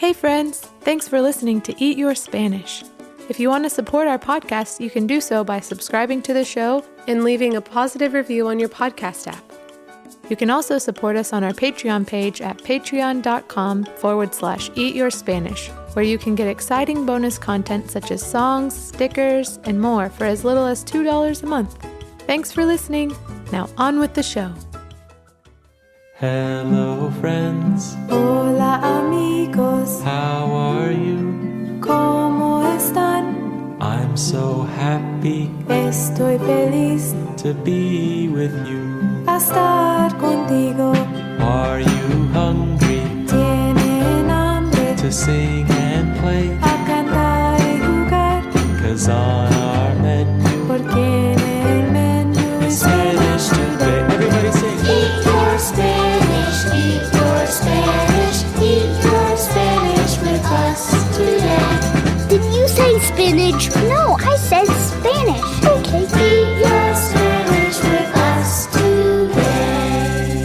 Hey friends, thanks for listening to Eat Your Spanish. If you want to support our podcast, you can do so by subscribing to the show and leaving a positive review on your podcast app. You can also support us on our Patreon page at patreon.com/eatyourspanish, where you can get exciting bonus content such as songs, stickers, and more for as little as $2 a month. Thanks for listening. Now on with the show. Hello friends, Hola amigos, how are you? ¿Cómo están? I'm so happy Estoy feliz to be with you. a estar contigo. Are you hungry Tienen hambre to sing and play? a cantar y jugar, 'Cause on our menu porque en el menú is Spanish today. Everybody sing. Eat your Spanish, eat your Spanish, eat your Spanish with us today. Did you say spinach? No, I said Spanish. Okay. Eat your Spanish with us today.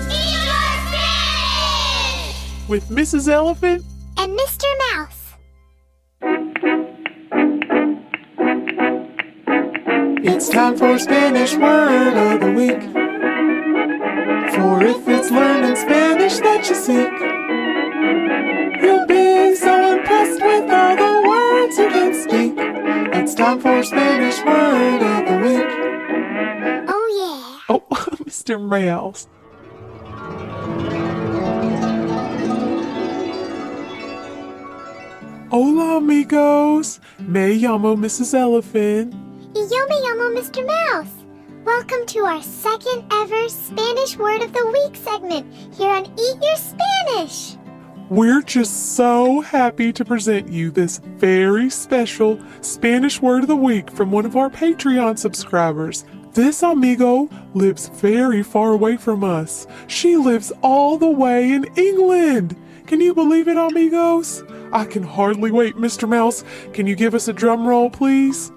Eat your Spanish! With Mrs. Elephant. And Mr. Mouse. It's time for Spanish Word of the Week. For if it's learning Spanish that you seek, you'll be so impressed with all the words you can speak. It's time for Spanish Word of the Week. Oh, yeah. Oh, Mr. Mouse. Hola, amigos. Me llamo Mrs. Elephant. Y yo me llamo Mr. Mouse. Welcome to our second ever Spanish Word of the Week segment here on Eat Your Spanish. We're just so happy to present you this very special Spanish Word of the Week from one of our Patreon subscribers. This amigo lives very far away from us. She lives all the way in England. Can you believe it, amigos? I can hardly wait, Mr. Mouse. Can you give us a drum roll, please?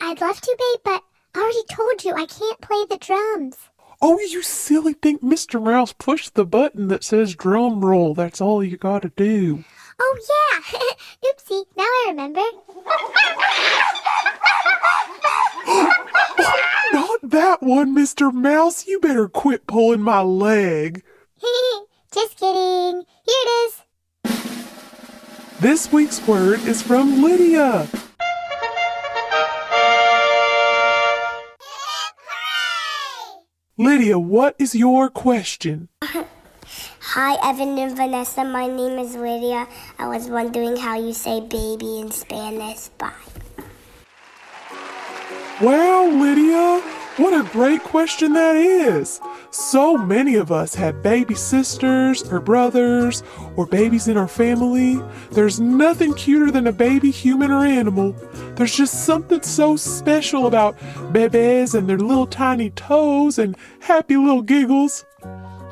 I'd love to, babe, but I already told you I can't play the drums. Oh, you silly thing, Mr. Mouse, push the button that says drum roll. That's all you gotta do. Oh, yeah. Oopsie, now I remember. Not that one, Mr. Mouse. You better quit pulling my leg. Just kidding. Here it is. This week's word is from Lydia. Lydia, what is your question? Hi, Evan and Vanessa. My name is Lydia. I was wondering how you say baby in Spanish. Bye. Wow, Lydia, what a great question that is. So many of us have baby sisters or brothers or babies in our family. There's nothing cuter than a baby human or animal. There's just something so special about bebés and their little tiny toes and happy little giggles.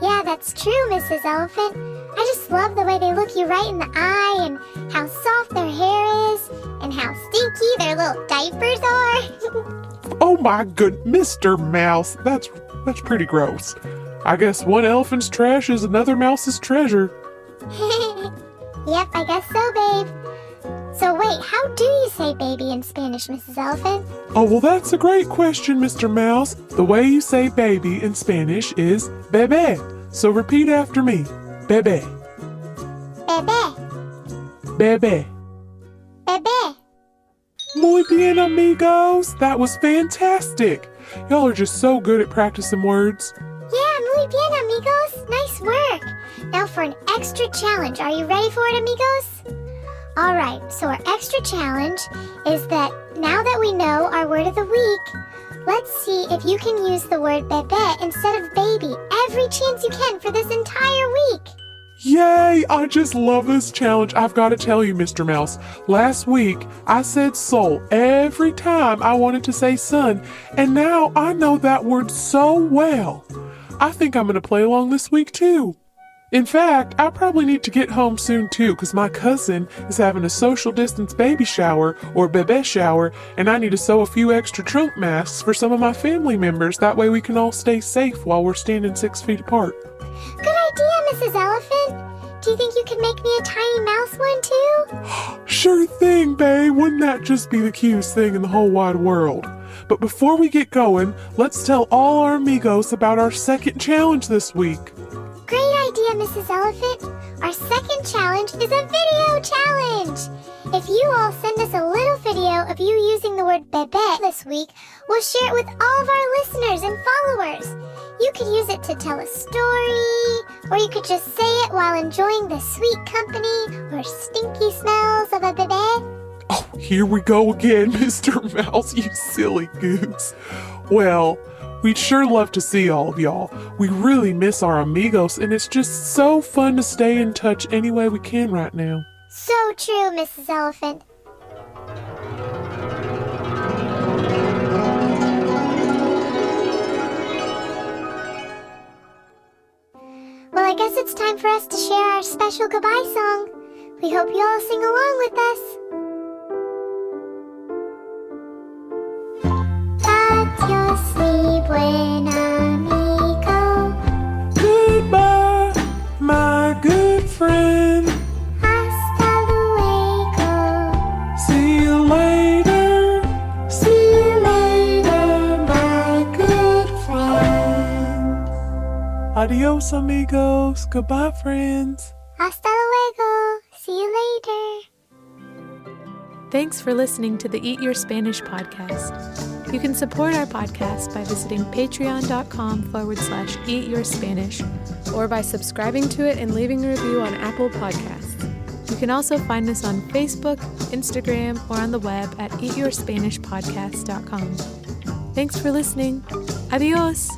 Yeah, that's true, Mrs. Elephant. I just love the way they look you right in the eye and how soft their hair is and how stinky their little diapers are. Oh my good Mr. Mouse, that's pretty gross. I guess one elephant's trash is another mouse's treasure. Yep, I guess so, babe. So wait, how do you say baby in Spanish, Mrs. Elephant? Oh, well, that's a great question, Mr. Mouse. The way you say baby in Spanish is bebé. So repeat after me. Bebé. Bebé. Bebé. Bebé. Muy bien, amigos. That was fantastic. Y'all are just so good at practicing words. Yeah, muy bien, amigos. Nice work. Now for an extra challenge. Are you ready for it, amigos? Alright, so our extra challenge is that now that we know our word of the week, let's see if you can use the word bebé instead of baby every chance you can for this entire week. Yay! I just love this challenge. I've got to tell you, Mr. Mouse, last week I said sol every time I wanted to say sun, and now I know that word so well. I think I'm going to play along this week too. In fact, I probably need to get home soon too, because my cousin is having a social distance baby shower or bebé shower, and I need to sew a few extra trunk masks for some of my family members. That way we can all stay safe while we're standing 6 feet apart. Good idea, Mrs. Elephant. do you think you could make me a tiny mouse one too? Sure thing, babe. Wouldn't that just be the cutest thing in the whole wide world? But before we get going, let's tell all our amigos about our second challenge this week. Great idea, Mrs. Elephant. Our second challenge is a video challenge. If you all send us a little video of you using the word bebe this week, we'll share it with all of our listeners and followers. You could use it to tell a story, or you could just say it while enjoying the sweet company or stinky smells of a bebe. Oh, here we go again, Mr. Mouse, you silly goose. Well, we'd sure love to see all of y'all. We really miss our amigos, and it's just so fun to stay in touch any way we can right now. So true, Mrs. Elephant. Well, I guess it's time for us to share our special goodbye song. We hope you all sing along with us. Adios, mi buen amigo. Goodbye, my good friend. Hasta luego. See you later. See you later, my good friend. Adios, amigos. Goodbye, friends. Hasta luego. See you later. Thanks for listening to the Eat Your Spanish podcast. You can support our podcast by visiting patreon.com/eatyourspanish or by subscribing to it and leaving a review on Apple Podcasts. You can also find us on Facebook, Instagram, or on the web at eatyourspanishpodcast.com. Thanks for listening. Adios!